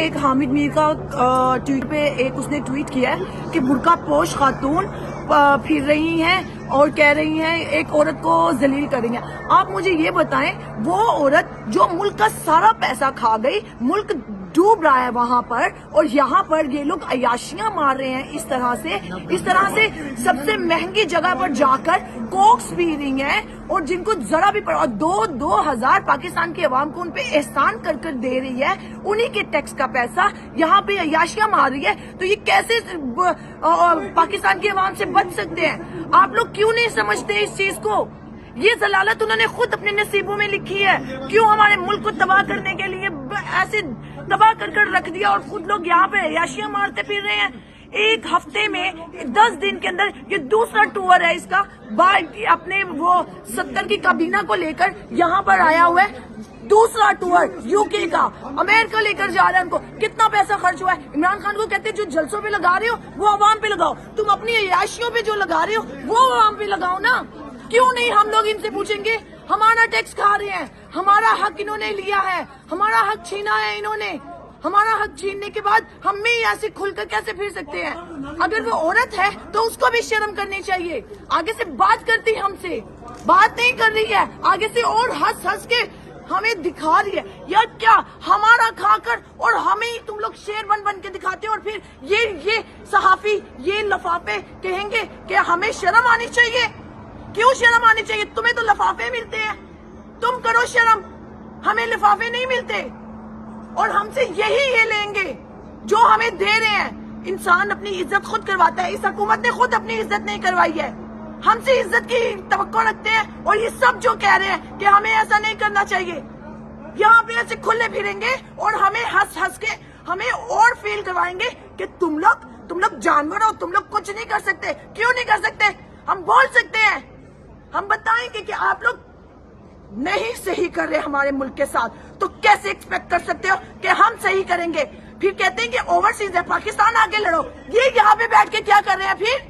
ایک حامد میر کا ٹویٹ پہ ایک اس نے ٹویٹ کیا ہے کہ برقع پوش خاتون پھر رہی ہیں اور کہہ رہی ہیں ایک عورت کو ذلیل کریں گے. آپ مجھے یہ بتائیں وہ عورت جو ملک کا سارا پیسہ کھا گئی, ملک ڈوب رہا ہے وہاں پر, اور یہاں پر یہ لوگ عیاشیاں مار رہے ہیں اس طرح سے سب سے مہنگی جگہ پر جا کر کوکس پی رہی ہیں, اور جن کو ذرا بھی اور دو ہزار پاکستان کی عوام کو ان پہ احسان کر دے رہی ہے, انہی کے ٹیکس کا پیسہ یہاں پہ عیاشیاں مار رہی ہے. تو یہ کیسے پاکستان کی عوام سے بچ سکتے ہیں؟ آپ لوگ کیوں نہیں سمجھتے اس چیز کو؟ یہ ضلالت انہوں نے خود اپنے نصیبوں میں لکھی ہے. کیوں ہمارے ملک کو تباہ کرنے کے لیے ایسے تباہ کر رکھ دیا, اور خود لوگ یہاں پہ عیاشیاں مارتے پھر رہے ہیں. ایک ہفتے میں 10 دن کے اندر یہ دوسرا ٹور ہے اس کا. اپنے وہ 70 کی کابینہ کو لے کر یہاں پر آیا ہوا ہے. دوسرا ٹور یو کے کا, امریکہ لے کر جا رہا ہے ان کو. کتنا پیسہ خرچ ہوا ہے؟ عمران خان کو کہتے ہیں جو جلسوں پہ لگا رہے ہو وہ عوام پہ لگاؤ, تم اپنی عیاشیوں پہ جو لگا رہے ہو وہ عوام پہ لگاؤ نا. کیوں نہیں ہم لوگ ان سے پوچھیں گے؟ ہمارا ٹیکس کھا رہے ہیں, ہمارا حق انہوں نے لیا ہے, ہمارا حق چھینا ہے انہوں نے. ہمارا حق چھیننے کے بعد ہم میں ایسے کھل کر کیسے پھر سکتے ہیں؟ اگر وہ عورت ہے تو اس کو بھی شرم کرنی چاہیے. آگے سے بات کرتی ہم سے بات نہیں کر رہی ہے, آگے سے اور ہنس کے ہمیں دکھا رہی ہے. یار کیا ہمارا کھا کر اور ہمیں ہی تم لوگ شیر بن کے دکھاتے ہو, اور پھر یہ صحافی یہ لفافے کہیں گے کہ ہمیں شرم آنی چاہیے. کیوں شرم آنی چاہیے؟ تمہیں تو لفافے ملتے ہیں, تم کرو شرم, ہمیں لفافے نہیں ملتے. اور ہم سے یہی یہ لیں گے جو ہمیں دے رہے ہیں. انسان اپنی عزت خود کرواتا ہے, اس حکومت نے خود اپنی عزت نہیں کروائی ہے. ہم سے عزت کی توقع رکھتے ہیں, اور یہ سب جو کہہ رہے ہیں کہ ہمیں ایسا نہیں کرنا چاہیے, یہاں پہ ایسے کھلے پھریں گے اور ہمیں ہنس کے ہمیں اور فیل کروائیں گے کہ تم لوگ جانور ہو, تم لوگ کچھ نہیں کر سکتے. کیوں نہیں کر سکتے؟ ہم بول سکتے ہیں, ہم بتائیں گے کہ آپ لوگ نہیں صحیح کر رہے ہمارے ملک کے ساتھ, تو کیسے ایکسپیکٹ کر سکتے ہو کہ ہم صحیح کریں گے؟ پھر کہتے ہیں کہ اوورسیز ہے, پاکستان آگے لڑو. یہ یہاں پہ بیٹھ کے کیا کر رہے ہیں پھر؟